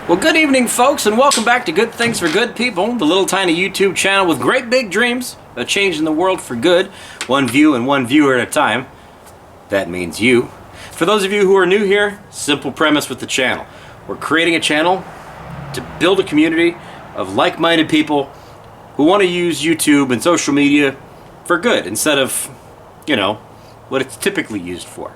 Well, good evening, folks, and welcome back to Good Things for Good People, the little tiny YouTube channel with great big dreams of changing the world for good, one view and one viewer at a time. That means you. For those of you who are new here, simple premise with the channel. We're creating a channel to build a community of like-minded people who want to use YouTube and social media for good instead of, what it's typically used for.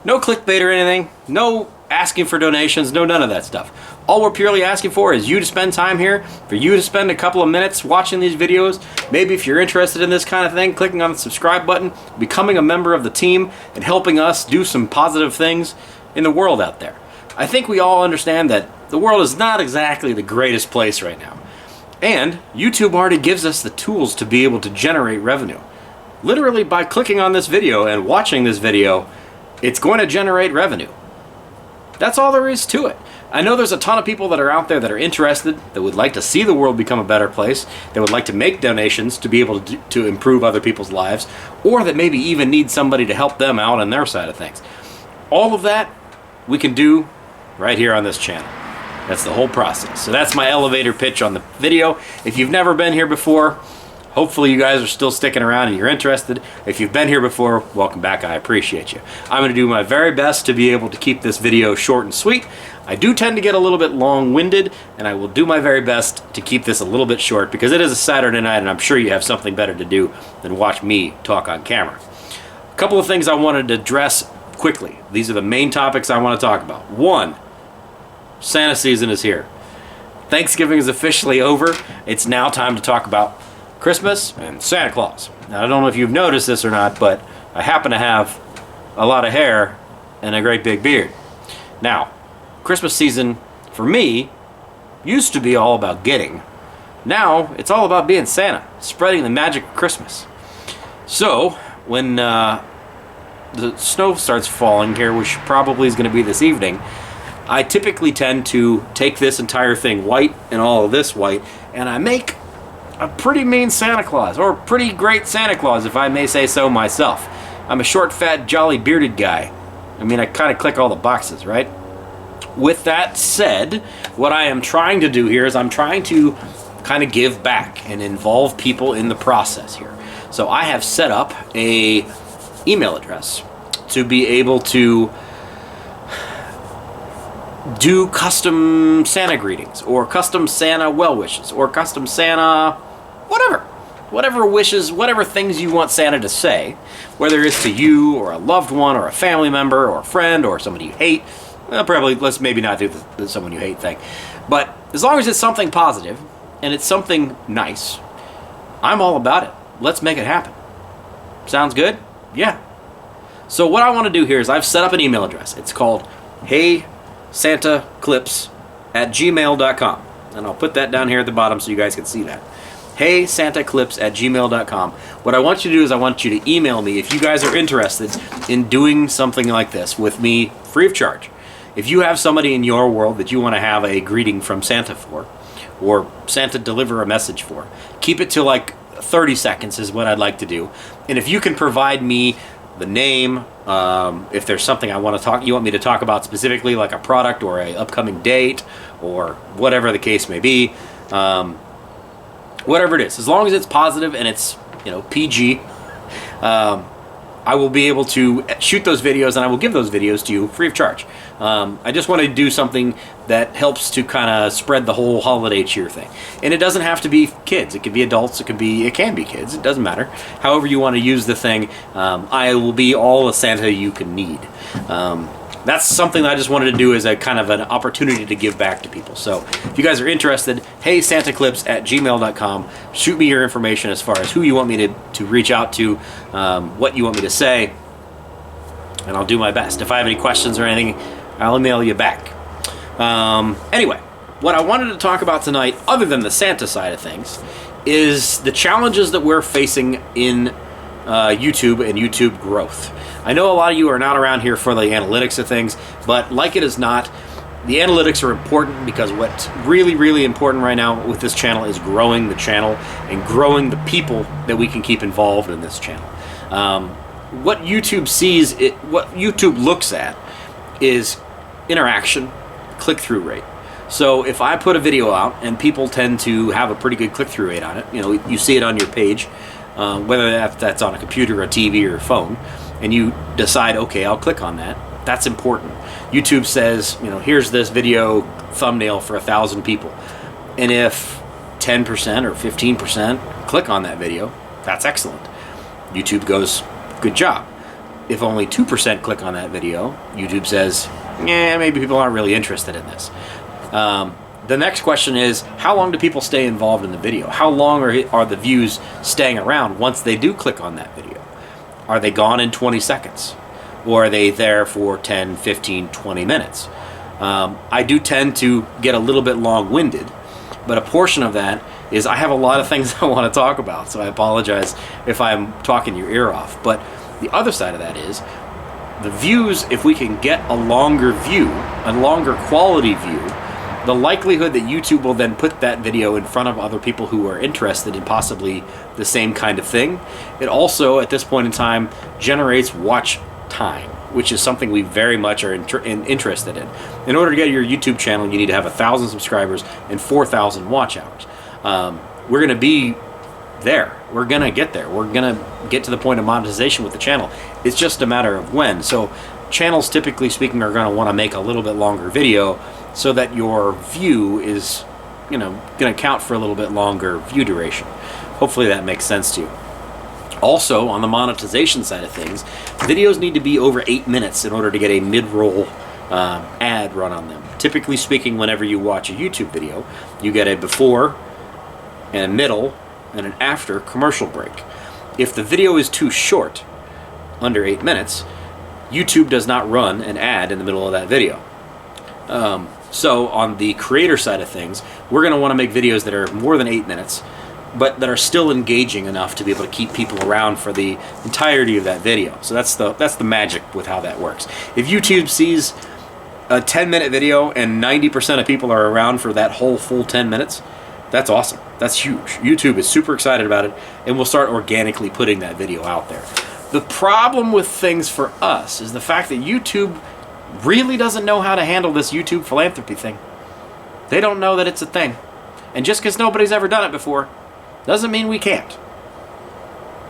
No clickbait or anything, no asking for donations, no none of that stuff. All we're purely asking for is you to spend time here, for you to spend a couple of minutes watching these videos. Maybe if you're interested in this kind of thing, clicking on the subscribe button, becoming a member of the team, and helping us do some positive things in the world out there. I think we all understand that the world is not exactly the greatest place right now. And YouTube already gives us the tools to be able to generate revenue. Literally by clicking on this video and watching this video, it's going to generate revenue. That's all there is to it. I know there's a ton of people that are out there that are interested, that would like to see the world become a better place, that would like to make donations to be able to improve other people's lives, or that maybe even need somebody to help them out on their side of things. All of that we can do right here on this channel. That's the whole process. So that's my elevator pitch on the video. If you've never been here before, hopefully you guys are still sticking around and you're interested. If you've been here before, welcome back. I appreciate you. I'm going to do my very best to be able to keep this video short and sweet. I do tend to get a little bit long-winded, and I will do my very best to keep this a little bit short because it is a Saturday night and I'm sure you have something better to do than watch me talk on camera. A couple of things I wanted to address quickly. These are the main topics I want to talk about. One, Santa season is here. Thanksgiving is officially over. It's now time to talk about Christmas and Santa Claus. Now, I don't know if you've noticed this or not, but I happen to have a lot of hair and a great big beard. Now, Christmas season, for me, used to be all about getting. Now, it's all about being Santa, spreading the magic of Christmas. So, when the snow starts falling here, which probably is going to be this evening, I typically tend to take this entire thing white and all of this white, and I make a pretty mean Santa Claus, or a pretty great Santa Claus, if I may say so myself. I'm a short, fat, jolly, bearded guy. I mean, I kind of click all the boxes, right? With that said, what I am trying to do here is I'm trying to kind of give back and involve people in the process here. So I have set up a email address to be able to do custom Santa greetings, or custom Santa well wishes, or custom Santa whatever wishes, whatever things you want Santa to say, whether it's to you or a loved one or a family member or a friend or somebody you hate. Well, probably let's maybe not do the someone you hate thing, but as long as it's something positive and it's something nice, I'm all about it. Let's make it happen. Sounds good? Yeah. So what I want to do here is I've set up an email address. It's called heysantaclips@gmail.com, and I'll put that down here at the bottom so you guys can see that. heysantaclips@gmail.com. What I want you to do is I want you to email me if you guys are interested in doing something like this with me free of charge. If you have somebody in your world that you want to have a greeting from Santa for, or Santa deliver a message for, keep it to like 30 seconds is what I'd like to do. And if you can provide me the name, if there's something you want me to talk about specifically, like a product or a upcoming date or whatever the case may be, whatever it is, as long as it's positive and it's PG, I will be able to shoot those videos and I will give those videos to you free of charge. I just want to do something that helps to kind of spread the whole holiday cheer thing. And it doesn't have to be kids. It could be adults. It can be kids. It doesn't matter. However you want to use the thing, I will be all the Santa you can need. That's something that I just wanted to do as a kind of an opportunity to give back to people. So if you guys are interested, heysantaclips@gmail.com. Shoot me your information as far as who you want me to reach out to, what you want me to say, and I'll do my best. If I have any questions or anything, I'll email you back. Anyway, what I wanted to talk about tonight, other than the Santa side of things, is the challenges that we're facing in YouTube and YouTube growth. I know a lot of you are not around here for the analytics of things, but like it is not, the analytics are important because what's really, really important right now with this channel is growing the channel and growing the people that we can keep involved in this channel. What YouTube sees, what YouTube looks at is interaction, click-through rate. So if I put a video out and people tend to have a pretty good click-through rate on it, you see it on your page, whether that's on a computer, a TV, or a phone, and you decide, okay, I'll click on that. That's important. YouTube says, here's this video thumbnail for 1,000 people. And if 10% or 15% click on that video, that's excellent. YouTube goes, good job. If only 2% click on that video, YouTube says, yeah, maybe people aren't really interested in this. The next question is, how long do people stay involved in the video? How long are the views staying around once they do click on that video? Are they gone in 20 seconds? Or are they there for 10, 15, 20 minutes? I do tend to get a little bit long-winded, but a portion of that is I have a lot of things I want to talk about, so I apologize if I'm talking your ear off. But the other side of that is the views. If we can get a longer view, a longer quality view, the likelihood that YouTube will then put that video in front of other people who are interested in possibly the same kind of thing. It also, at this point in time, generates watch time, which is something we very much are interested in. In order to get your YouTube channel, you need to have 1,000 subscribers and 4,000 watch hours. We're going to be there. We're going to get there. We're going to get to the point of monetization with the channel. It's just a matter of when. So channels, typically speaking, are going to want to make a little bit longer video so that your view is, going to count for a little bit longer view duration. Hopefully that makes sense to you. Also, on the monetization side of things, videos need to be over 8 minutes in order to get a mid-roll ad run on them. Typically speaking, whenever you watch a YouTube video, you get a before and a middle and an after commercial break. If the video is too short, under 8 minutes, YouTube does not run an ad in the middle of that video. So on the creator side of things, we're going to want to make videos that are more than 8 minutes, but that are still engaging enough to be able to keep people around for the entirety of that video. So that's the magic with how that works. If YouTube sees a 10-minute video and 90% of people are around for that whole full 10 minutes, that's awesome. That's huge. YouTube is super excited about it, and we'll start organically putting that video out there. The problem with things for us is the fact that YouTube really doesn't know how to handle this YouTube philanthropy thing. They don't know that it's a thing. And just because nobody's ever done it before doesn't mean we can't.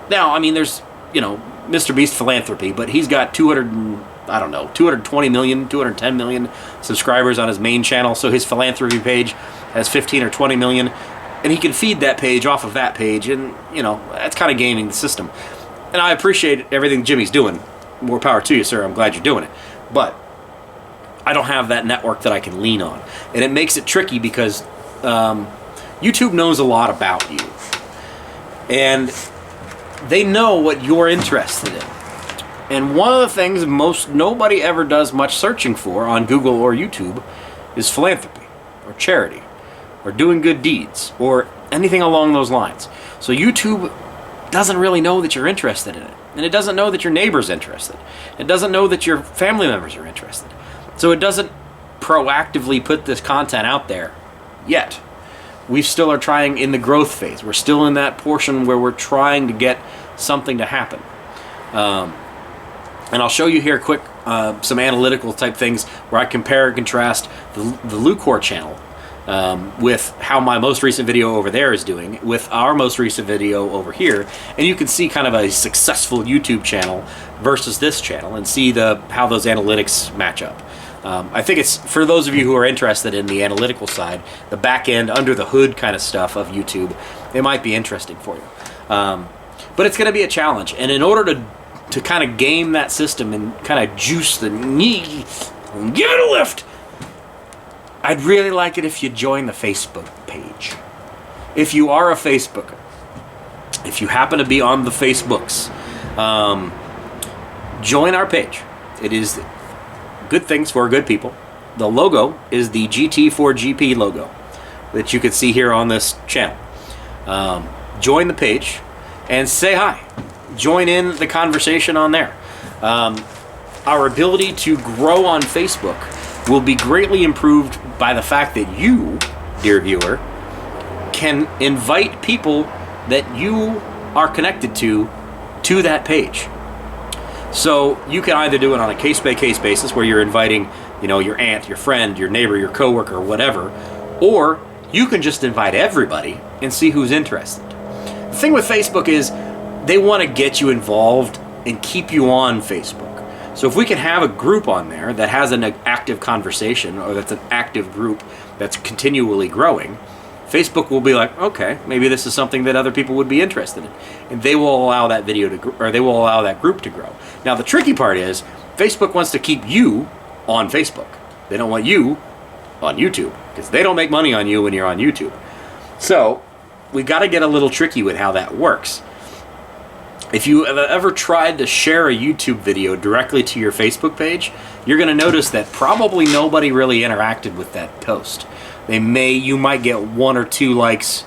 Now, I mean, there's, Mr. Beast Philanthropy, but he's got 220 million, 210 million subscribers on his main channel, so his philanthropy page has 15 or 20 million, and he can feed that page off of that page, and, that's kind of gaming the system. And I appreciate everything Jimmy's doing. More power to you, sir. I'm glad you're doing it. But I don't have that network that I can lean on. And it makes it tricky because YouTube knows a lot about you. And they know what you're interested in. And one of the things nobody ever does much searching for on Google or YouTube is philanthropy or charity or doing good deeds or anything along those lines. So YouTube doesn't really know that you're interested in it. And it doesn't know that your neighbor's interested. It doesn't know that your family members are interested. So it doesn't proactively put this content out there yet. We still are trying in the growth phase. We're still in that portion where we're trying to get something to happen. And I'll show you here quick some analytical type things where I compare and contrast the Lucor channel with how my most recent video over there is doing with our most recent video over here, and you can see kind of a successful YouTube channel versus this channel and see how those analytics match up. I think it's, for those of you who are interested in the analytical side, the back end, under the hood kind of stuff of YouTube, it might be interesting for you. But it's going to be a challenge, and in order to kind of game that system and kind of juice the knee and give it a lift, I'd really like it if you join the Facebook page. If you are a Facebooker, if you happen to be on the Facebooks, join our page. It is Good Things for Good People. The logo is the GT4GP logo that you can see here on this channel. Join the page and say hi. Join in the conversation on there. Our ability to grow on Facebook will be greatly improved by the fact that you, dear viewer, can invite people that you are connected to that page. So you can either do it on a case-by-case basis where you're inviting you know, your aunt, your friend, your neighbor, your coworker, whatever. Or you can just invite everybody and see who's interested. The thing with Facebook is they want to get you involved and keep you on Facebook. So if we can have a group on there that has an active conversation, or that's an active group that's continually growing, Facebook will be like, okay, maybe this is something that other people would be interested in, and they will allow that video to, or they will allow that group to grow. Now the tricky part is Facebook wants to keep you on Facebook. They don't want you on YouTube because they don't make money on you when you're on YouTube. So we got to get a little tricky with how that works. If you have ever tried to share a YouTube video directly to your Facebook page, you're going to notice that probably nobody really interacted with that post. You might get 1 or 2 likes,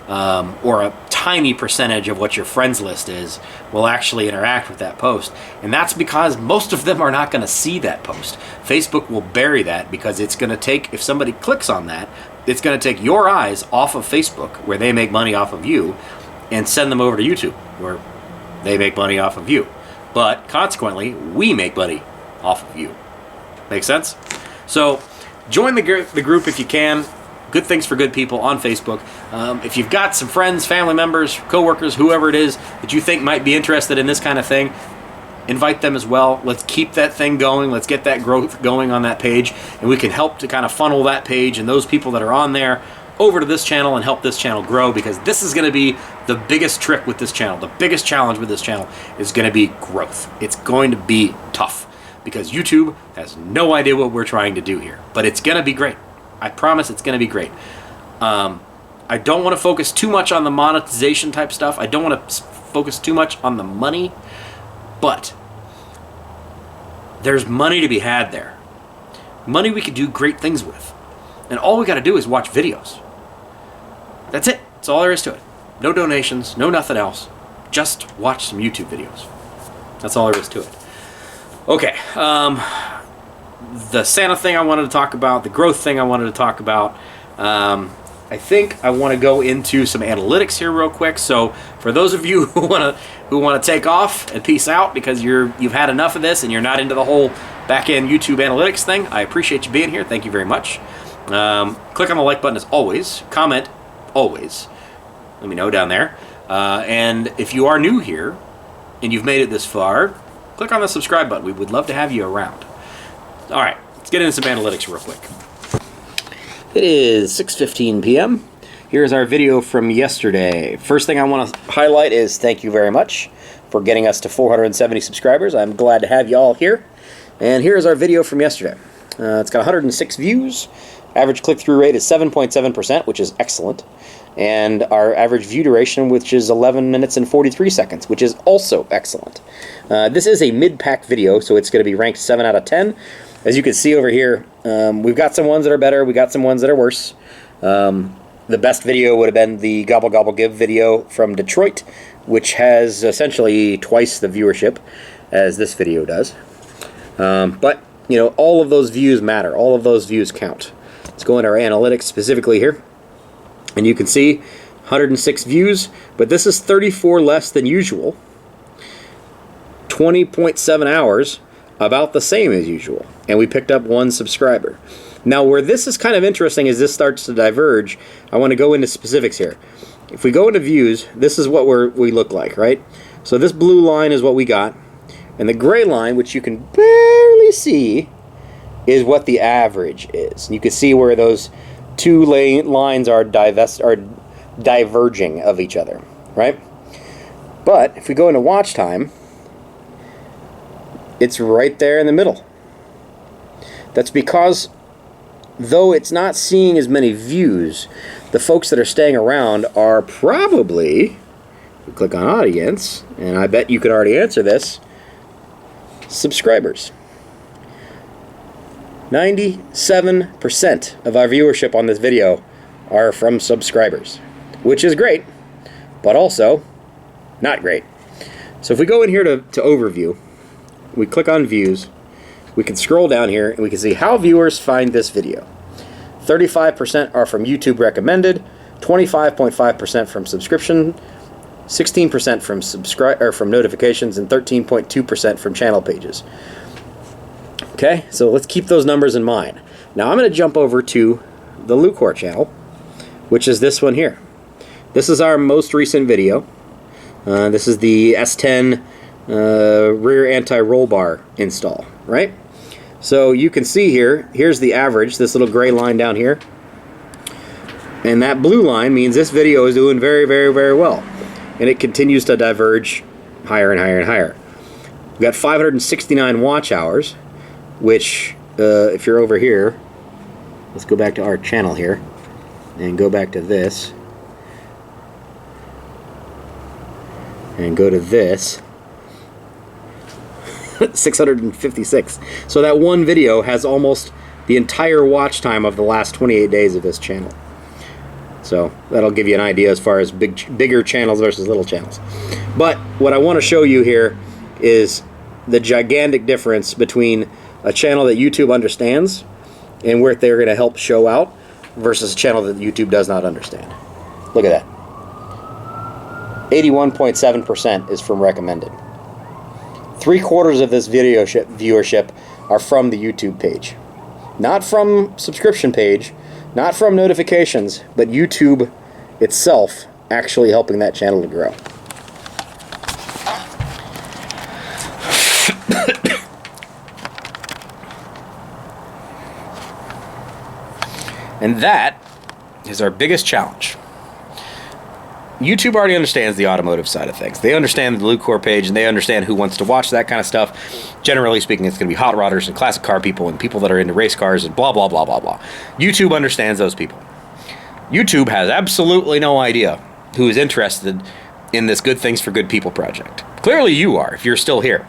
or a tiny percentage of what your friends list is will actually interact with that post. And that's because most of them are not going to see that post. Facebook will bury that because it's going to take, if somebody clicks on that, it's going to take your eyes off of Facebook, where they make money off of you, and send them over to YouTube, where they make money off of you. But consequently, we make money off of you. Make sense? So join the group if you can. Good Things for Good People on Facebook. If you've got some friends, family members, coworkers, whoever it is that you think might be interested in this kind of thing, invite them as well. Let's keep that thing going. Let's get that growth going on that page, and we can help to kind of funnel that page and those people that are on there over to this channel and help this channel grow, because this is going to be the biggest trick with this channel. The biggest challenge with this channel is going to be growth. It's going to be tough because YouTube has no idea what we're trying to do here, but it's going to be great. I promise it's going to be great. I don't want to focus too much on the monetization type stuff. I don't want to focus too much on the money, but there's money to be had there. Money we could do great things with. And all we got to do is watch videos. That's it. That's all there is to it. No donations, no nothing else. Just watch some YouTube videos. That's all there is to it. Okay. The Santa thing I wanted to talk about, the growth thing I wanted to talk about. I think I want to go into some analytics here real quick. So for those of you who want to take off and peace out because you've had enough of this and you're not into the whole back-end YouTube analytics thing, I appreciate you being here. Thank you very much. Click on the like button as always. Comment always. Let me know down there. And if you are new here and you've made it this far, click on the subscribe button. We would love to have you around. All right, let's get into some analytics real quick. It is 6:15 p.m. Here's our video from yesterday. First thing I want to highlight is thank you very much for getting us to 470 subscribers. I'm glad to have you all here. And here's our video from yesterday. It's got 106 views. Average click-through rate is 7.7%, which is excellent. And our average view duration, which is 11 minutes and 43 seconds, which is also excellent. This is a mid-pack video, so it's going to be ranked 7 out of 10. As you can see over here, we've got some ones that are better, we got some ones that are worse. The best video would have been the Gobble Gobble Give video from Detroit, which has essentially twice the viewership as this video does. But, you know, all of those views matter. All of those views count. Let's go into our analytics specifically here. And you can see 106 views, but this is 34 less than usual. 20.7 hours, about the same as usual. And we picked up 1 subscriber. Now, where this is kind of interesting as this starts to diverge, I want to go into specifics here. If we go into views, this is what we look like, right? So this blue line is what we got. And the gray line, which you can barely see, is what the average is. And you can see where those two lines are diverging of each other, right? But if we go into watch time, it's right there in the middle. That's because though it's not seeing as many views, the folks that are staying around are probably, we click on audience, and I bet you could already answer this, subscribers. 97% of our viewership on this video are from subscribers, which is great, but also not great. So if we go in here to overview, we click on views, we can scroll down here and we can see how viewers find this video. 35% are from YouTube recommended, 25.5% from subscription, 16% from from notifications, and 13.2% from channel pages. Okay, so let's keep those numbers in mind. Now I'm going to jump over to the Lucor channel, which is this one here. This is our most recent video. This is the S10 rear anti-roll bar install, right? So you can see here, here's the average, this little gray line down here. And that blue line means this video is doing very, very, very well. And it continues to diverge higher and higher and higher. We've got 569 watch hours, which, if you're over here, let's go back to our channel here, and go back to this, and go to this, 656. So that one video has almost the entire watch time of the last 28 days of this channel. So that'll give you an idea as far as bigger channels versus little channels. But what I want to show you here is the gigantic difference between a channel that YouTube understands and where they're going to help show out versus a channel that YouTube does not understand. Look at that. 81.7% is from recommended. 3/4 of this video viewership are from the YouTube page. Not from subscription page, not from notifications, but YouTube itself actually helping that channel to grow. And that is our biggest challenge. YouTube already understands the automotive side of things. They understand the Lucor page, and they understand who wants to watch that kind of stuff. Generally speaking, it's going to be hot rodders and classic car people and people that are into race cars and blah, blah, blah, blah, blah. YouTube understands those people. YouTube has absolutely no idea who is interested in this Good Things for Good People project. Clearly you are, if you're still here.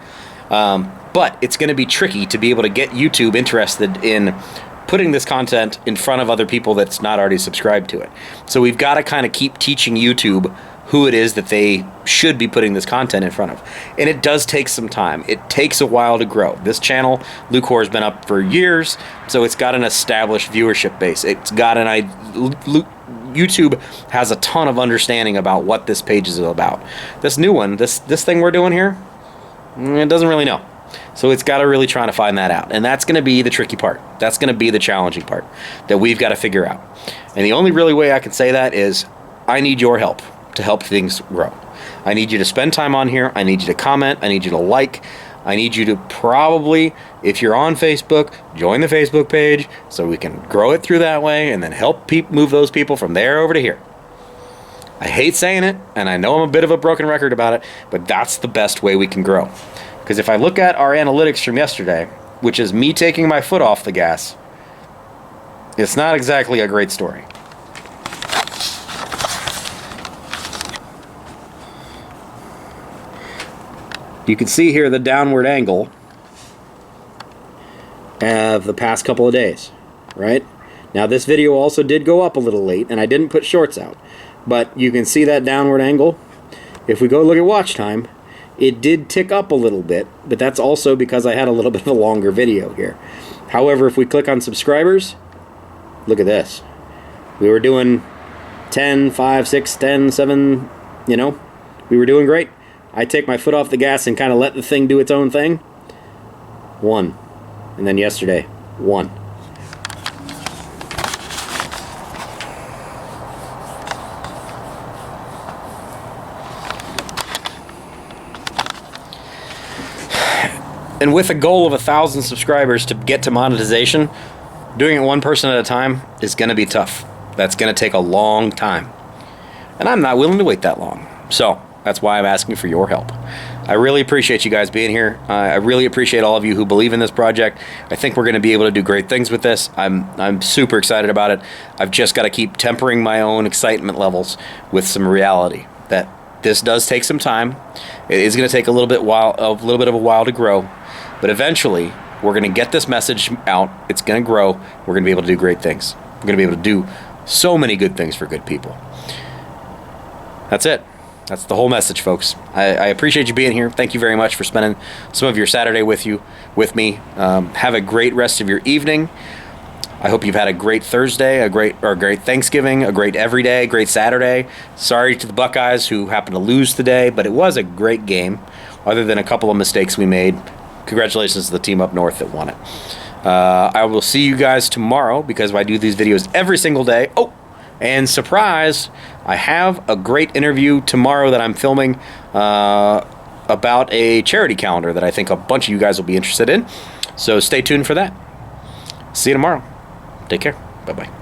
But it's going to be tricky to be able to get YouTube interested in putting this content in front of other people that's not already subscribed to it. So we've got to kind of keep teaching YouTube who it is that they should be putting this content in front of. And it does take some time. It takes a while to grow. This channel, Lucor, has been up for years, so it's got an established viewership base. It's got YouTube has a ton of understanding about what this page is about. This new one, this thing we're doing here, it doesn't really know. So it's got to really try to find that out. And that's going to be the tricky part. That's going to be the challenging part that we've got to figure out. And the only really way I can say that is I need your help to help things grow. I need you to spend time on here. I need you to comment. I need you to like. I need you to probably, if you're on Facebook, join the Facebook page so we can grow it through that way and then help move those people from there over to here. I hate saying it, and I know I'm a bit of a broken record about it, but that's the best way we can grow. Because if I look at our analytics from yesterday, which is me taking my foot off the gas, it's not exactly a great story. You can see here the downward angle of the past couple of days, right? Now this video also did go up a little late, and I didn't put shorts out, but you can see that downward angle. If we go look at watch time, it did tick up a little bit, but that's also because I had a little bit of a longer video here. However, if we click on subscribers, look at this. We were doing 10, 5, 6, 10, 7, you know, we were doing great. I take my foot off the gas and kind of let the thing do its own thing. 1. And then yesterday, 1. And with a goal of 1,000 subscribers to get to monetization, doing it one person at a time is going to be tough. That's going to take a long time. And I'm not willing to wait that long. So that's why I'm asking for your help. I really appreciate you guys being here. I really appreciate all of you who believe in this project. I think we're going to be able to do great things with this. I'm super excited about it. I've just got to keep tempering my own excitement levels with some reality that this does take some time. It is going to take a little bit of a while to grow. But eventually, we're going to get this message out. It's going to grow. We're going to be able to do great things. We're going to be able to do so many good things for good people. That's it. That's the whole message, folks. I appreciate you being here. Thank you very much for spending some of your Saturday with me. Have a great rest of your evening. I hope you've had a great Thursday, a great Thanksgiving, a great everyday, great Saturday. Sorry to the Buckeyes who happened to lose today, but it was a great game. Other than a couple of mistakes we made, congratulations to the team up north that won it. I will see you guys tomorrow because I do these videos every single day. Oh, and surprise, I have a great interview tomorrow that I'm filming about a charity calendar that I think a bunch of you guys will be interested in. So stay tuned for that. See you tomorrow. Take care. Bye-bye.